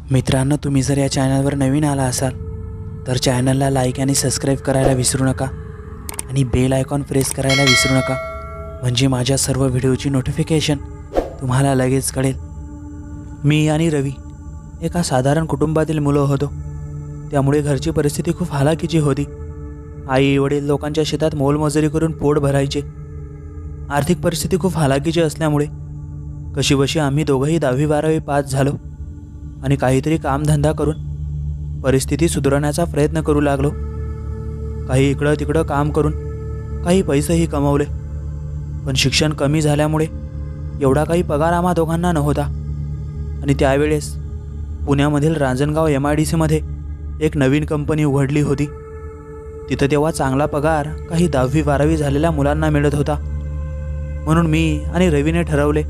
मित्रांनो, तुम्ही जर या चॅनलवर नवीन आला असाल तर चॅनलला लाईक आणि सबस्क्राईब करायला विसरू नका आणि बेल आयकॉन प्रेस करायला विसरू नका, म्हणजे माझ्या सर्व व्हिडिओची नोटिफिकेशन तुम्हाला लगेच कळेल। मी आणि रवी एका साधारण कुटुंबातील मुलं होतो, त्यामुळे घरची परिस्थिती खूप हालाकीची होती। आई वडील लोकांच्या शेतात मोलमजुरी करून पोट भरायचे। आर्थिक परिस्थिती खूप हालाकीची असल्यामुळे कशीबशी आम्ही दोघंही 10वी-12वी पास झालो आणि काहीतरी कामधंदा करून परिस्थिती सुधारण्याचा प्रयत्न करू लागलो। काही इकडं तिकडं काम करून काही पैसेही कमवले, पण शिक्षण कमी झाल्यामुळे एवढा काही पगार आम्हा दोघांना नव्हता। आणि त्यावेळेस पुण्यामधील रांजणगाव MIDCमध्ये एक नवीन कंपनी उघडली होती। तिथं तेव्हा चांगला पगार काही 10वी-12वी झालेल्या मुलांना मिळत होता। म्हणून मी आणि रवीने ठरवले,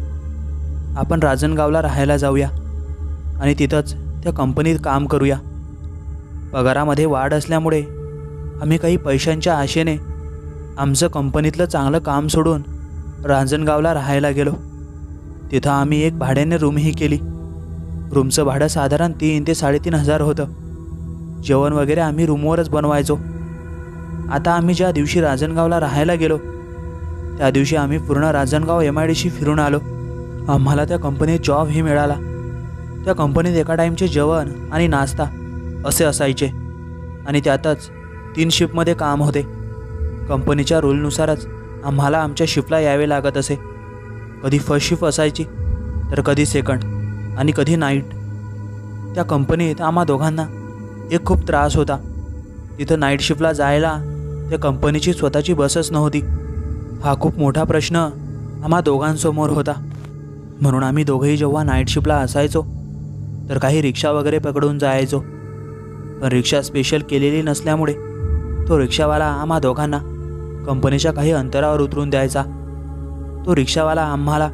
आपण रांजणगावला राहायला जाऊया आणि तिथंच त्या कंपनीत काम करूया। पगारामध्ये वाढ असल्यामुळे आम्ही काही पैशांच्या आशेने आमचं कंपनीतलं चांगलं काम सोडून रांजणगावला राहायला गेलो। तिथं आम्ही एक भाड्याने रूमही केली। रूमचं भाडं साधारण 3 ते 3.5 हजार होतं। जेवण वगैरे आम्ही रूमवरच बनवायचो। आता आम्ही ज्या दिवशी रांजणगावला राहायला गेलो त्या दिवशी आम्ही पूर्ण रांजणगाव MIDC फिरून आलो। आम्हाला त्या कंपनीत जॉबही मिळाला। त्या कंपनीत एका टाईमचे जेवण आणि नाश्ता असे असायचे आणि त्यातच 3 शिफ्टमध्ये काम होते। कंपनीच्या रूलनुसारच आम्हाला आमच्या शिफ्टला यावे लागत असे। कधी फर्स्ट शिफ्ट असायची तर कधी सेकंड आणि कधी नाईट। त्या कंपनीत आम्हा दोघांना एक खूप त्रास होता। तिथं नाईट शिफ्टला जायला त्या कंपनीची स्वतःची बसच नव्हती। हा खूप मोठा प्रश्न आम्हा दोघांसमोर होता। म्हणून आम्ही दोघेही जेव्हा नाईट शिफ्टला असायचो तर काही रिक्षा वगैरे पकडून जायचो, पण रिक्षा स्पेशल केलेली नसल्यामुळे तो रिक्षावाला आम्हा दोघांना कंपनीच्या काही अंतरावर उतरून द्यायचा। तो रिक्षावाला आम्हाला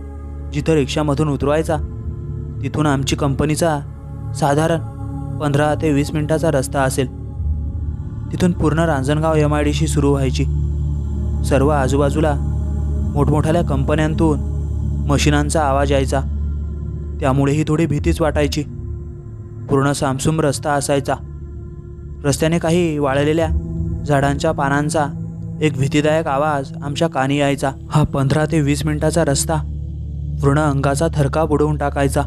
जिथं रिक्षामधून उतरवायचा तिथून आमची कंपनीचा साधारण 15 ते 20 मिनिटाचा रस्ता असेल। तिथून पूर्ण रांजणगाव MIDC सुरू व्हायची। सर्व आजूबाजूला मोठमोठ्या कंपन्यांतून मशिनांचा आवाज यायचा, त्यामुळेही थोडी भीतीच वाटायची। पूर्ण सामसूम रस्ता असायचा। रस्त्याने काही वाळलेल्या झाडांच्या पानांचा एक भीतीदायक आवाज आमच्या कानी यायचा। हा 15 ते 20 मिनिटाचा रस्ता पूर्ण अंगाचा थरकाप उडवून टाकायचा।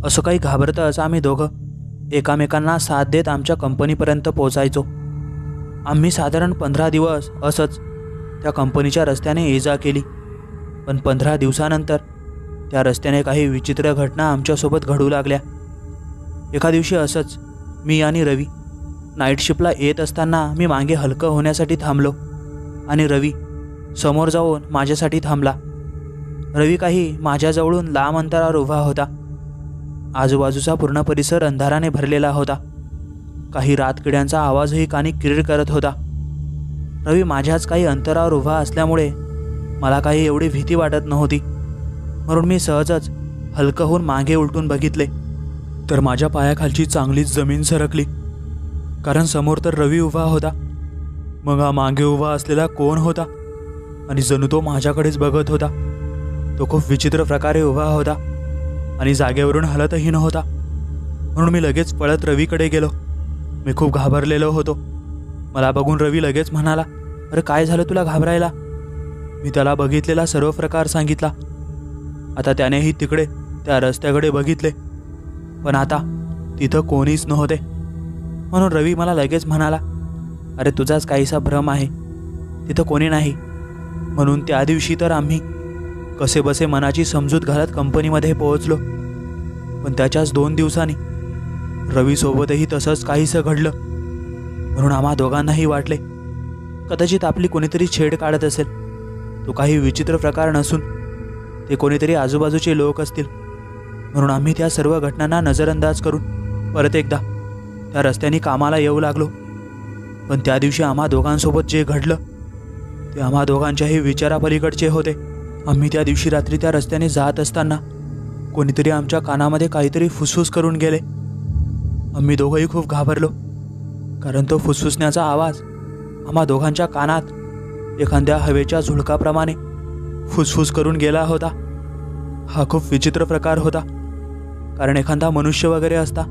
असं काही घाबरतच आम्ही दोघं एकामेकांना साथ देत आमच्या कंपनीपर्यंत पोहोचायचो। आम्ही साधारण 15 दिवस असंच त्या कंपनीच्या रस्त्याने ये-जा केली, पण 15 दिवसानंतर त्या रस्त्याने काही विचित्र घटना आमच्यासोबत घडू लागल्या। एका दिवशी असंच मी आणि रवी नाईट शिफ्टला येत असताना मी मागे हलकं होण्यासाठी थांबलो आणि रवी समोर जाऊन माझ्यासाठी थांबला। रवी काही माझ्याजवळून लांब अंतरावर उभा होता। आजूबाजूचा पूर्ण परिसर अंधाराने भरलेला होता। काही रातकिड्यांचा आवाजही कानी किरीर करत होता। रवी माझ्याच काही अंतरावर उभा असल्यामुळे मला काही एवढी भीती वाटत नव्हती, म्हणून मी सहजच हलकं होऊन मागे उलटून बघितले तर माझ्या पायाखालची चांगलीच जमीन सरकली, कारण समोर तर रवी उभा होता। मग हा मागे उभा असलेला कोण होता आणि जणू तो माझ्याकडेच बघत होता। तो खूप विचित्र प्रकारे उभा होता आणि जागेवरून हलतही नव्हता। म्हणून मी लगेच पळत रवीकडे गेलो। मी खूप घाबरलेलो होतो। मला बघून रवी लगेच म्हणाला, अरे काय झालं तुला घाबरायला? मी त्याला बघितलेला सर्व प्रकार सांगितला। आता त्यानेही तिकडे त्या रस्त्याकडे बघितले, पण आता तिथं कोणीच नव्हते। म्हणून रवी मला लगेच म्हणाला, अरे तुझाच काहीसा भ्रम आहे, तिथं कोणी नाही। म्हणून त्या दिवशी तर आम्ही कसेबसे मनाची समजूत घालत कंपनीमध्ये पोहोचलो, पण त्याच्याच 2 दिवसांनी रवीसोबतही तसंच काहीसं घडलं। म्हणून आम्हा दोघांनाही वाटले कदाचित आपली कोणीतरी छेड काढत असेल। तो काही विचित्र प्रकार नसून ते कोणीतरी आजूबाजूचे लोक असतील। म्हणून आम्ही त्या सर्व घटनांना नजरअंदाज करून परत एकदा त्या रस्त्याने कामाला येऊ लागलो। पण त्या दिवशी आम्हा दोघांसोबत जे घडलं ते आम्हा दोघांच्याही विचारापलीकडचे होते। आम्ही त्या दिवशी रात्री त्या रस्त्याने जात असताना कोणीतरी आमच्या कानामध्ये काहीतरी फुसफुस करून गेले। आम्ही दोघंही खूप घाबरलो, कारण तो फुसफुसण्याचा आवाज आम्हा दोघांच्या कानात एखाद्या हवेच्या झुळकाप्रमाणे फुसफुस करून गेला होता। हा खूप विचित्र प्रकार होता। कारण एखादा मनुष्य वगैरे असता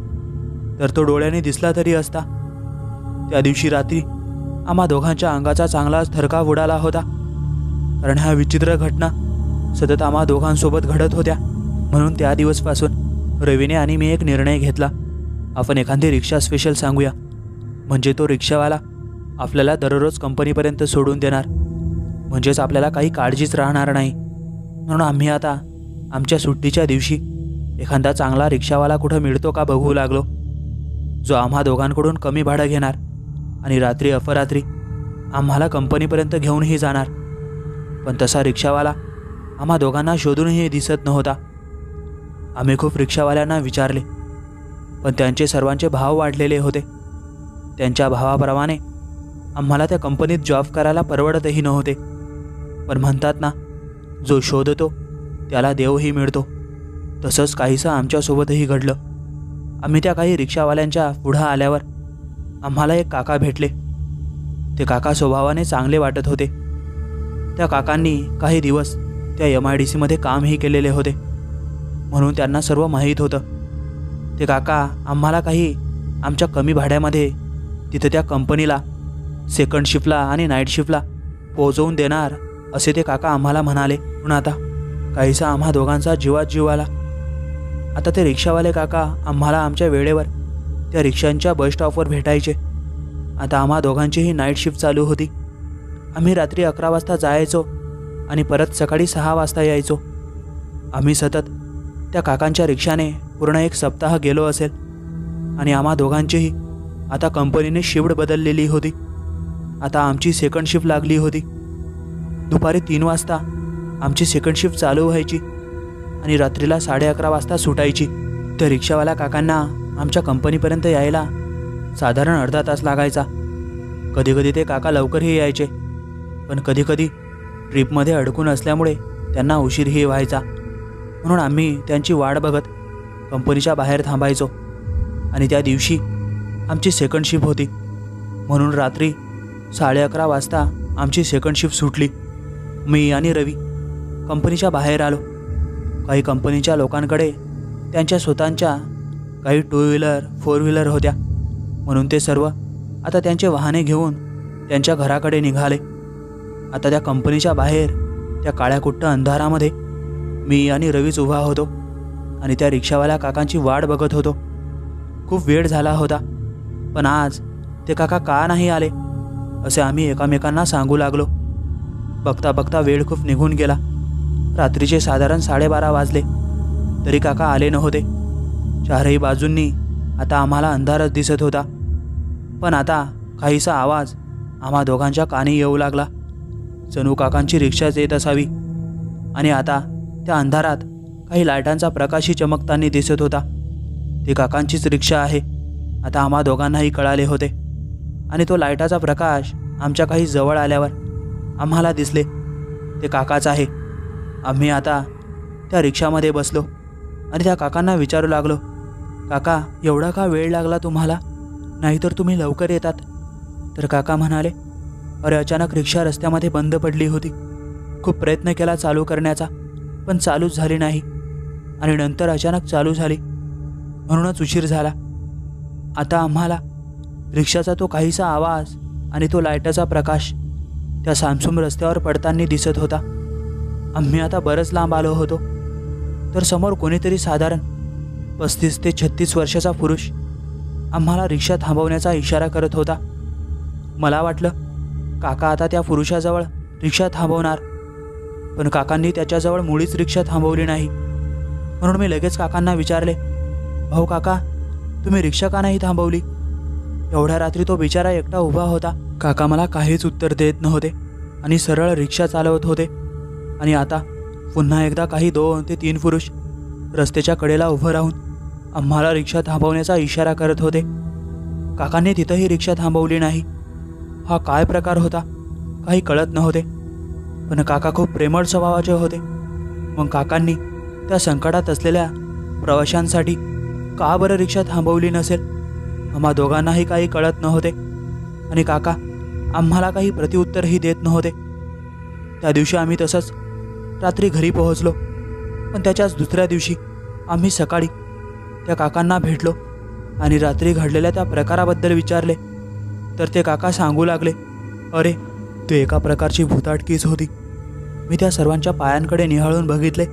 तर तो डोळ्याने दिसला तरी असता. त्या दिवशी रात्री आम्हा दोघांच्या अंगाचा चांगलाच थरकाप उडाला होता, कारण ह्या विचित्र घटना सतत आम्हा दोघांसोबत घडत होत्या. म्हणून त्या दिवसपासून रवीने आणि मी एक निर्णय घेतला, आपण एखादी रिक्षा स्पेशल सांगूया, म्हणजे तो रिक्षावाला आपल्याला दररोज कंपनीपर्यंत सोडून देणार, म्हणजेच आपल्याला काही काळजीच राहणार नाही. म्हणून आम्ही आता आमच्या सुट्टीच्या दिवशी एखादा चांगला रिक्षावाला कुठं मिळतो का बघू लागलो, जो आम्हा दोघांकडून कमी भाडं घेणार आणि रात्री अपरात्री आम्हाला कंपनीपर्यंत घेऊनही जाणार. पण तसा रिक्षावाला आम्हा दोघांना शोधूनही दिसत नव्हता. आम्ही खूप रिक्षावाल्यांना विचारले, पण त्यांचे सर्वांचे भाव वाढलेले होते. त्यांच्या भावाप्रमाणे आम्हाला त्या कंपनीत जॉब करायला परवडतही नव्हते. पण म्हणतात ना, जो शोधतो त्याला देवही मिळतो, तसंच काहीसं आमच्यासोबतही घडलं. आम्ही त्या काही रिक्षावाल्यांच्या पुढं आल्यावर आम्हाला एक काका भेटले. ते काका स्वभावाने चांगले वाटत होते. त्या काकांनी काही दिवस त्या MIDCमध्ये कामही केलेले होते, म्हणून त्यांना सर्व माहीत होतं. ते काका आम्हाला काही आमच्या कमी भाड्यामध्ये तिथं त्या कंपनीला सेकंड शिफ्टला आणि नाईट शिफ्टला पोहोचवून देणार असे ते काका आम्हाला म्हणाले. पण आता काहीसा आम्हा दोघांचा जीवात जीव आला. आता ते रिक्षावाले काका आम्हाला आमच्या वेळेवर त्या रिक्षांच्या बस स्टॉपवर भेटायचे. आता आम्हा दोघांचीही नाईट शिफ्ट चालू होती. आम्ही रात्री 11 वाजता जायचो आणि परत सकाळी 6 वाजता यायचो. आम्ही सतत त्या काकांच्या रिक्षाने पूर्ण एक सप्ताह गेलो असेल. आणि आम्हा दोघांचीही आता कंपनीने शिफ्ट बदललेली होती. आता आमची सेकंड शिफ्ट लागली होती. दुपारी 3 वाजता आमची सेकंड शिफ्ट चालू व्हायची आणि रात्रीला 11:30 वाजता सुटायची. त्या रिक्षावाल्या काकांना आमच्या कंपनीपर्यंत यायला साधारण अर्धा तास लागायचा. कधीकधी ते काका लवकरही यायचे, पण कधीकधी ट्रिपमध्ये अडकून असल्यामुळे त्यांना उशीरही व्हायचा. म्हणून आम्ही त्यांची वाट बघत कंपनीच्या बाहेर थांबायचो. आणि त्या दिवशी आमची सेकंड शिफ्ट होती, म्हणून रात्री 11:30 वाजता आमची सेकंड शिफ्ट सुटली. मी आणि रवी कंपनीच्या बाहेर आलो. काही कंपनीच्या लोकांकडे त्यांच्या स्वतःच्या काही 2 व्हीलर 4 व्हीलर होत्या, म्हणून ते सर्व आता त्यांचे वाहने घेऊन त्यांच्या घराकडे निघाले. आता त्या कंपनीच्या बाहेर त्या काळ्याकुट्ट अंधारामध्ये मी आणि रवीच उभा होतो आणि त्या रिक्षावाल्या काकांची वाट बघत होतो. खूप वेळ झाला होता, पण आज ते काका का नाही आले असे आम्ही एकामेकांना सांगू लागलो. बघता बघता वेळ खूप निघून गेला. रात्रीचे साधारण 12:30 वाजले तरी काका आले नव्हते. चारही बाजूंनी आता आम्हाला अंधारच दिसत होता. पण आता काहीसा आवाज आम्हा दोघांच्या कानी येऊ लागला. जणू काकांची रिक्षाच येत असावी. आणि आता त्या अंधारात काही लाईटांचा प्रकाशही चमकताना दिसत होता. ती काकांचीच रिक्षा आहे आता आम्हा दोघांनाही कळाले होते. आणि तो लाईटाचा प्रकाश आमच्या काही जवळ आल्यावर आम्हाला दिसले ते काकाच आहे. आम्ही आता त्या रिक्षामध्ये बसलो आणि त्या काकांना विचारू लागलो, काका एवढा का वेळ लागला तुम्हाला, नाहीतर तुम्ही लवकर येतात. तर काका म्हणाले, अरे अचानक रिक्षा रस्त्यामध्ये बंद पडली होती. खूप प्रयत्न केला चालू करण्याचा, पण चालूच झाली नाही. आणि नंतर अचानक चालू झाली, म्हणूनच उशीर झाला. आता आम्हाला रिक्षाचा तो काहीसा आवाज आणि तो लाईटाचा प्रकाश त्या सामसूम रस्त्यावर पडताना दिसत होता. आम्ही आता बरंच लांब आलो होतो, तर समोर कोणीतरी साधारण 35 ते 36 वर्षाचा पुरुष आम्हाला रिक्षा थांबवण्याचा इशारा करत होता. मला वाटलं काका आता त्या पुरुषाजवळ रिक्षा थांबवणार, पण काकांनी त्याच्याजवळ मुळीच रिक्षा थांबवली नाही. म्हणून मी लगेच काकांना विचारले, भाऊ काका तुम्ही रिक्षा का नाही थांबवली? एवढ्या रात्री तो बिचारा एकटा उभा होता. काका मला काहीच उत्तर देत नव्हते आणि सरळ रिक्षा चालवत होते. आणि आता पुन्हा एकदा काही 2 ते 3 पुरुष रस्त्याच्या कडेला उभं राहून आम्हाला रिक्षा थांबवण्याचा इशारा करत होते. काकांनी तिथंही रिक्षा थांबवली नाही. हा काय प्रकार होता काही कळत नव्हते. पण काका खूप प्रेमळ स्वभावाचे होते. मग काकांनी त्या संकटात असलेल्या प्रवाशांसाठी का बरं रिक्षा थांबवली नसेल? आम्हा दोघांनाही काही कळत नव्हते. आणि काका आम्हाला काही प्रतिउत्तरही देत नव्हते. त्या दिवशी आम्ही तसंच रात्री घरी पोहोचलो. पण त्याच्याच दुसऱ्या दिवशी आम्ही सकाळी त्या काकांना भेटलो आणि रात्री घडलेल्या त्या प्रकाराबद्दल विचारले तर ते काका सांगू लागले, अरे ते एका प्रकारची भुताटकीच होती. मी त्या सर्वांच्या पायांकडे निहाळून बघितले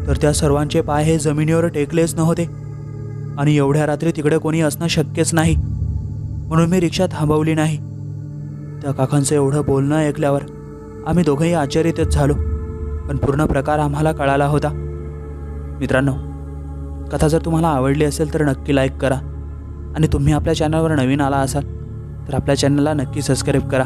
तर त्या सर्वांचे पाय हे जमिनीवर टेकलेच नव्हते आणि एवढ्या रात्री तिकडे कोणी असणं शक्यच नाही, म्हणून मी रिक्षा थांबवली नाही. त्या काकांचं एवढं बोलणं ऐकल्यावर आम्ही दोघंही आश्चर्यचकित झालो, पण पूर्ण प्रकार आम्हाला कळाला होता. मित्रांनो, कथा जर तुम्हाला आवडली असेल तर नक्की लाईक करा आणि तुम्ही आपल्या चॅनलवर नवीन आला असाल तर आपल्या चॅनलला नक्की सबस्क्राईब करा.